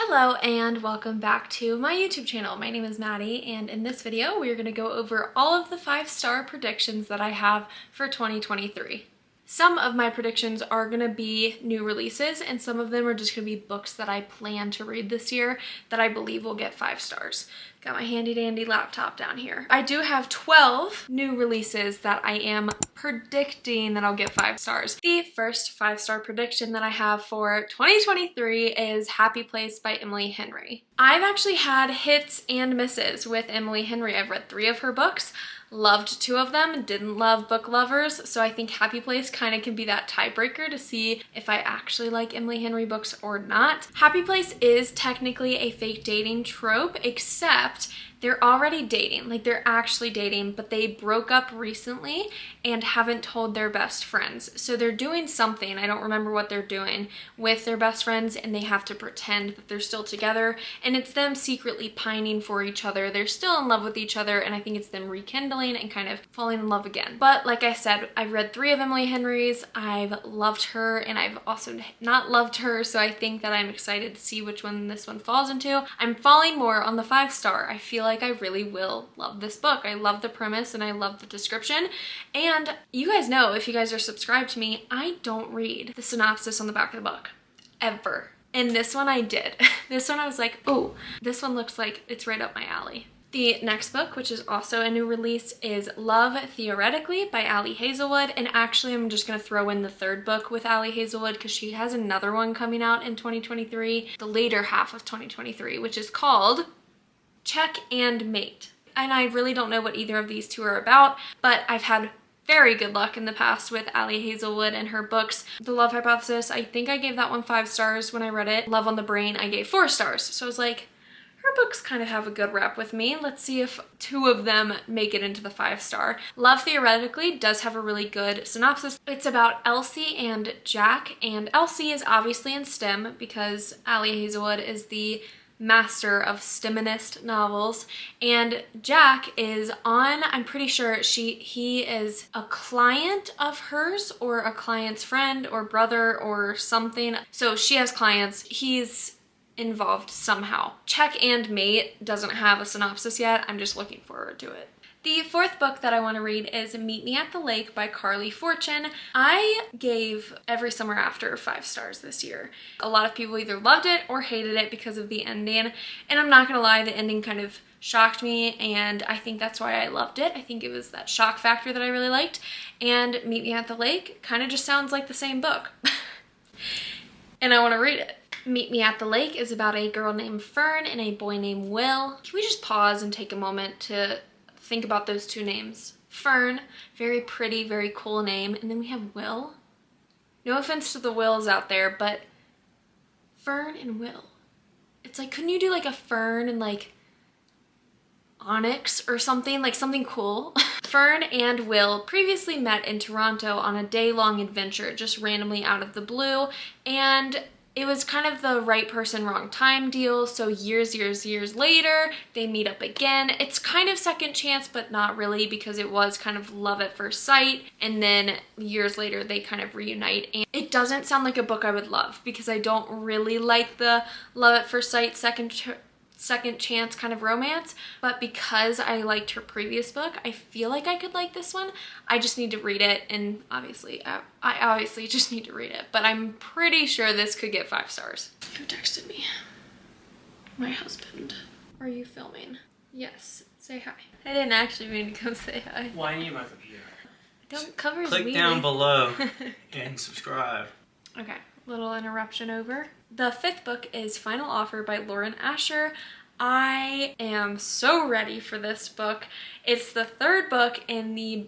Hello and welcome back to my YouTube channel. My name is Maddie, and in this video we're going to go over all of the 5-star predictions that I have for 2023. Some of my predictions are going to be new releases, and some of them are just going to be books that I plan to read this year that I believe will get 5 stars. Got my handy dandy laptop down here. I do have 12 new releases that I am predicting that I'll get 5 stars. The first 5-star prediction that I have for 2023 is Happy Place by Emily Henry. I've actually had hits and misses with Emily Henry. I've read 3 of her books. Loved 2 of them, didn't love Book Lovers, so I think Happy Place kind of can be that tiebreaker to see if I actually like Emily Henry books or not. Happy Place is technically a fake dating trope, except they're already dating, like they're actually dating, but they broke up recently and haven't told their best friends. So they're doing something, I don't remember what they're doing, with their best friends, and they have to pretend that they're still together, and it's them secretly pining for each other. They're still in love with each other, and I think it's them rekindling and kind of falling in love again. But like I said, I've read 3 of Emily Henry's. I've loved her, and I've also not loved her, so I think that I'm excited to see which one this one falls into. I'm falling more on the 5-star. I feel like I really will love this book. I love the premise and I love the description. And you guys know, if you guys are subscribed to me, I don't read the synopsis on the back of the book, ever. And this one I did. This one I was like, oh, this one looks like it's right up my alley. The next book, which is also a new release, is Love Theoretically by Ali Hazelwood. And actually, I'm just going to throw in the 3rd book with Ali Hazelwood because she has another one coming out in 2023, the later half of 2023, which is called Check and Mate. And I really don't know what either of these 2 are about, but I've had very good luck in the past with Ali Hazelwood and her books. The Love Hypothesis, I think I gave that one 5 stars when I read it. Love on the Brain, I gave 4 stars. So I was like, her books kind of have a good rep with me. Let's see if 2 of them make it into the 5-star. Love Theoretically does have a really good synopsis. It's about Elsie and Jack, and Elsie is obviously in STEM because Ali Hazelwood is the master of STEMinist novels, and Jack is on, I'm pretty sure he is a client of hers or a client's friend or brother or something. So she has clients, he's involved somehow. Check and Mate doesn't have a synopsis yet. I'm just looking forward to it. The 4th book that I want to read is Meet Me at the Lake by Carly Fortune. I gave Every Summer After 5 stars this year. A lot of people either loved it or hated it because of the ending, and I'm not gonna lie, the ending kind of shocked me, and I think that's why I loved it. I think it was that shock factor that I really liked, and Meet Me at the Lake kind of just sounds like the same book. And I want to read it. Meet Me at the Lake is about a girl named Fern and a boy named Will. Can we just pause and take a moment to think about those 2 names? Fern, very pretty, very cool name. And then we have Will. No offense to the Wills out there, but Fern and Will. It's like, couldn't you do like a Fern and like Onyx or something? Like something cool. Fern and Will previously met in Toronto on a day-long adventure, just randomly out of the blue. And it was kind of the right person, wrong time deal. So years later, they meet up again. It's kind of second chance, but not really, because it was kind of love at first sight. And then years later, they kind of reunite. And it doesn't sound like a book I would love, because I don't really like the love at first sight, second chance kind of romance, but because I liked her previous book, I feel like I could like this one. I just need to read it, and obviously I obviously just need to read it, but I'm pretty sure this could get 5 stars. Who texted me? My husband. Are you filming? Yes. Say hi. I didn't actually mean to come say hi. Why are you my computer? Don't cover me. Click down below and subscribe. Okay, little interruption over. The 5th book is Final Offer by Lauren Asher. I am so ready for this book. It's the 3rd book in the,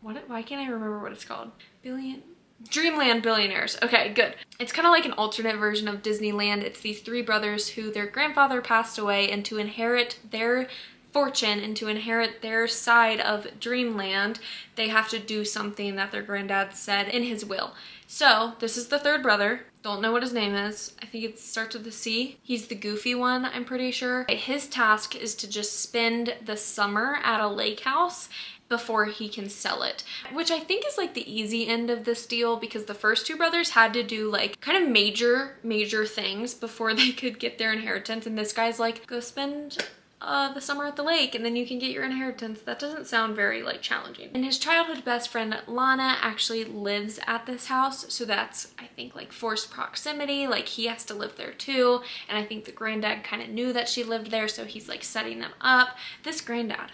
why can't I remember what it's called? Dreamland Billionaires. Okay, good. It's kind of like an alternate version of Disneyland. It's these 3 brothers who their grandfather passed away, and to inherit their fortune and to inherit their side of dreamland, they have to do something that their granddad said in his will. So this is the third brother. Don't know what his name is. I think it starts with a C. He's the goofy one, I'm pretty sure. His task is to just spend the summer at a lake house before he can sell it, which I think is like the easy end of this deal, because the first two brothers had to do like kind of major things before they could get their inheritance, and this guy's like, go spend the summer at the lake and then you can get your inheritance. That doesn't sound very like challenging. And his childhood best friend Lana actually lives at this house, so that's, I think, like forced proximity, like he has to live there too, and I think the granddad kind of knew that she lived there, so he's like setting them up. This granddad,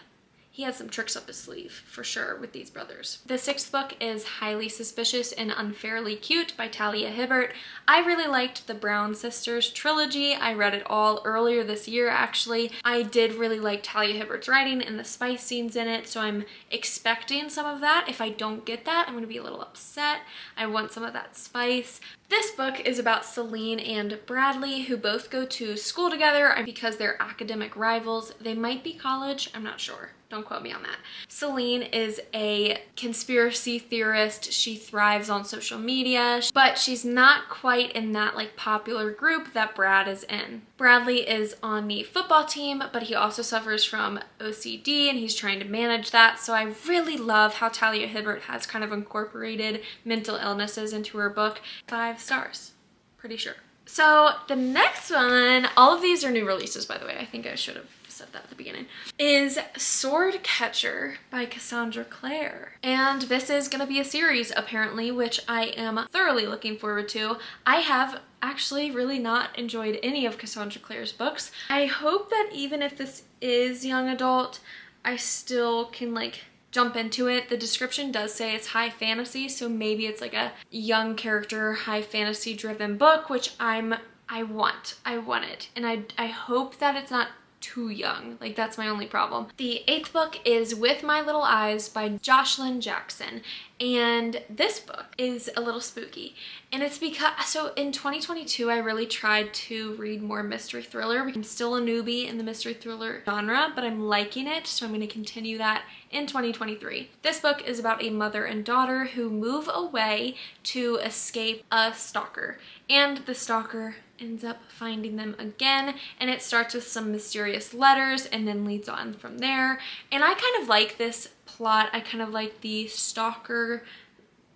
he has some tricks up his sleeve for sure with these brothers. The sixth book is Highly Suspicious and Unfairly Cute by Talia Hibbert. I really liked the Brown Sisters trilogy. I read it all earlier this year, actually. I did really like Talia Hibbert's writing and the spice scenes in it, so I'm expecting some of that. If I don't get that, I'm gonna be a little upset. I want some of that spice. This book is about Celine and Bradley, who both go to school together because they're academic rivals. They might be college, I'm not sure. Don't quote me on that. Celine is a conspiracy theorist. She thrives on social media, but she's not quite in that like popular group that Brad is in. Bradley is on the football team, but he also suffers from OCD and he's trying to manage that. So I really love how Talia Hibbert has kind of incorporated mental illnesses into her book. 5 stars, pretty sure. So the next one, all of these are new releases, by the way. I think I should have said that at the beginning, is Sword Catcher by Cassandra Clare. And this is gonna be a series apparently, which I am thoroughly looking forward to. I have actually really not enjoyed any of Cassandra Clare's books. I hope that even if this is young adult, I still can like jump into it. The description does say it's high fantasy, so maybe it's like a young character, high fantasy driven book, which I want it. And I hope that it's not too young. Like, that's my only problem. The 8th book is With My Little Eyes by Jocelyn Jackson. And this book is a little spooky. And it's because, so in 2022, I really tried to read more mystery thriller. I'm still a newbie in the mystery thriller genre, but I'm liking it, so I'm going to continue that in 2023. This book is about a mother and daughter who move away to escape a stalker. And the stalker ends up finding them again, and it starts with some mysterious letters and then leads on from there. And I kind of like this plot. I kind of like the stalker,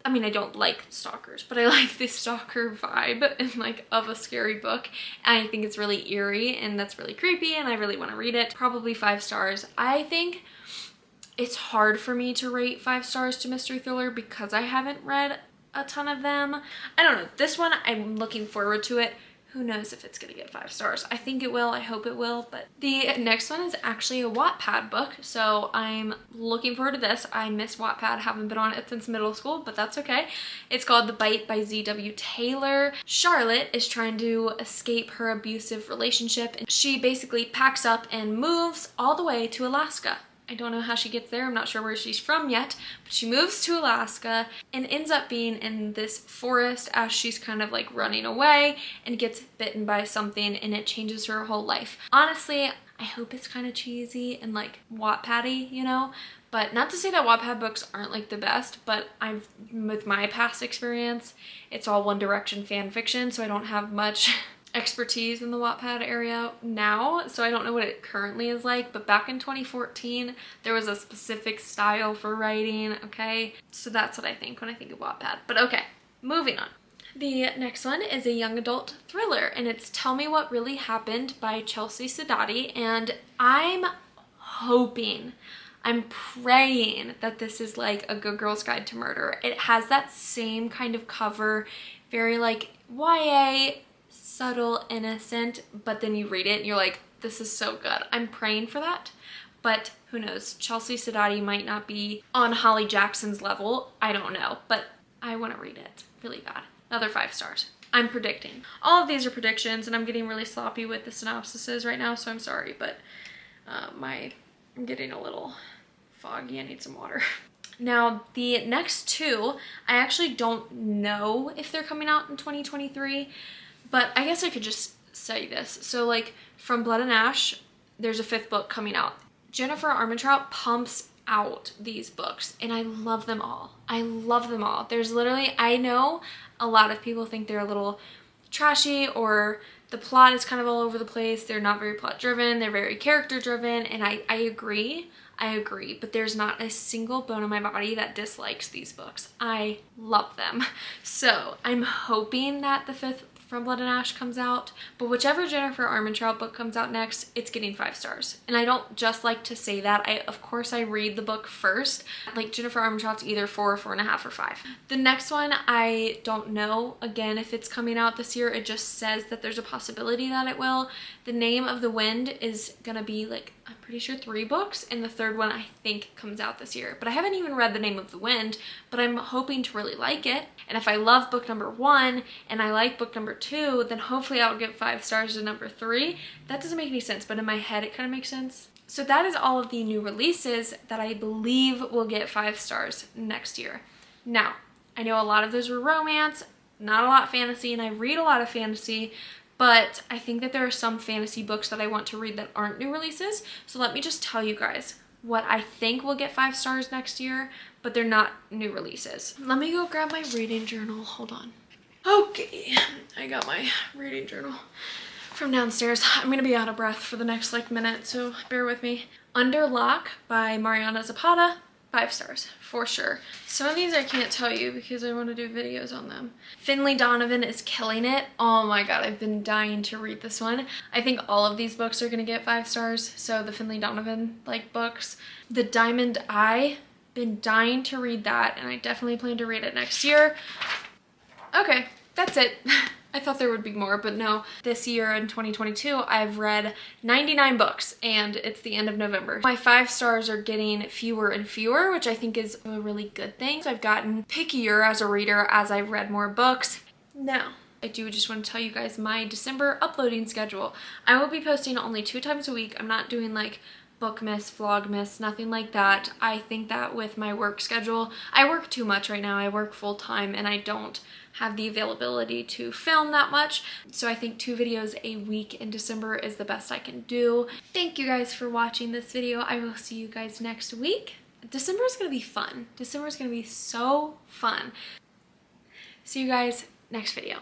I mean, I don't like stalkers, but I like the stalker vibe and like of a scary book. And I think it's really eerie and that's really creepy and I really want to read it. Probably 5 stars. I think it's hard for me to rate 5 stars to mystery thriller because I haven't read a ton of them. I don't know. This one, I'm looking forward to it. Who knows if it's gonna get 5 stars. I think it will, I hope it will, but the next one is actually a Wattpad book, so I'm looking forward to this. I miss Wattpad, haven't been on it since middle school, but that's okay. It's called The Bite by Z.W. Taylor. Charlotte is trying to escape her abusive relationship, and she basically packs up and moves all the way to Alaska. I don't know how she gets there. I'm not sure where she's from yet, but she moves to Alaska and ends up being in this forest as she's kind of like running away and gets bitten by something, and it changes her whole life. Honestly, I hope it's kind of cheesy and like Wattpad-y, you know? But not to say that Wattpad books aren't like the best, but with my past experience, it's all One Direction fan fiction, so I don't have much expertise in the Wattpad area now, so I don't know what it currently is like, but back in 2014 there was a specific style for writing, okay? So that's what I think when I think of Wattpad. But okay, moving on. The next one is a young adult thriller, and it's Tell Me What Really Happened by Chelsea Sadati, and I'm hoping, I'm praying that this is like a Good Girl's Guide to Murder. It has that same kind of cover, very like YA, subtle, innocent, but then you read it and you're like, this is so good. I'm praying for that, but who knows? Chelsea Sadati might not be on Holly Jackson's level. I don't know, but I want to read it really bad. Another 5 stars. I'm predicting. All of these are predictions, and I'm getting really sloppy with the synopsises right now, so I'm sorry, but I'm getting a little foggy. I need some water. Now, the next 2, I actually don't know if they're coming out in 2023, but I guess I could just say this. So like From Blood and Ash, there's a 5th book coming out Jennifer Armentrout pumps out these books and I love them all. I love them all. There's literally, I know a lot of people think they're a little trashy or the plot is kind of all over the place. They're not very plot driven. They're very character driven. And I agree. I agree. But there's not a single bone in my body that dislikes these books. I love them. So I'm hoping that the 5th From Blood and Ash comes out, but whichever Jennifer Armentrout book comes out next, it's getting 5 stars. And I don't just like to say that. Of course I read the book first. Like Jennifer Armentrout's either 4, 4.5, or 5. The next one, I don't know, again, if it's coming out this year. It just says that there's a possibility that it will. The Name of the Wind is gonna be like, I'm pretty sure 3 books, and the 3rd one I think comes out this year. But I haven't even read The Name of the Wind, but I'm hoping to really like it. And if I love book number 1 and I like book number 2, then hopefully I'll give 5 stars to number 3. That doesn't make any sense, but in my head it kind of makes sense. So that is all of the new releases that I believe will get 5 stars next year. Now, I know a lot of those were romance, not a lot fantasy, and I read a lot of fantasy, but I think that there are some fantasy books that I want to read that aren't new releases. So let me just tell you guys what I think will get 5 stars next year, but they're not new releases. Let me go grab my reading journal. Hold on. Okay, I got my reading journal from downstairs. I'm gonna be out of breath for the next like minute, so bear with me. Under Lock by Mariana Zapata. 5 stars, for sure. Some of these I can't tell you because I want to do videos on them. Finley Donovan is killing it. Oh my god, I've been dying to read this one. I think all of these books are going to get 5 stars, so the Finley Donovan like books. The Diamond Eye, been dying to read that, and I definitely plan to read it next year. Okay, that's it. I thought there would be more, but no. This year in 2022, I've read 99 books and it's the end of November. My 5 stars are getting fewer and fewer, which I think is a really good thing. So I've gotten pickier as a reader as I've read more books. Now, I do just want to tell you guys my December uploading schedule. I will be posting only 2 times a week. I'm not doing like Bookmas, Vlogmas, nothing like that. I think that with my work schedule, I work too much right now. I work full time and I don't have the availability to film that much. So I think 2 videos a week in December is the best I can do. Thank you guys for watching this video. I will see you guys next week. December is gonna be fun. December is gonna be so fun. See you guys next video.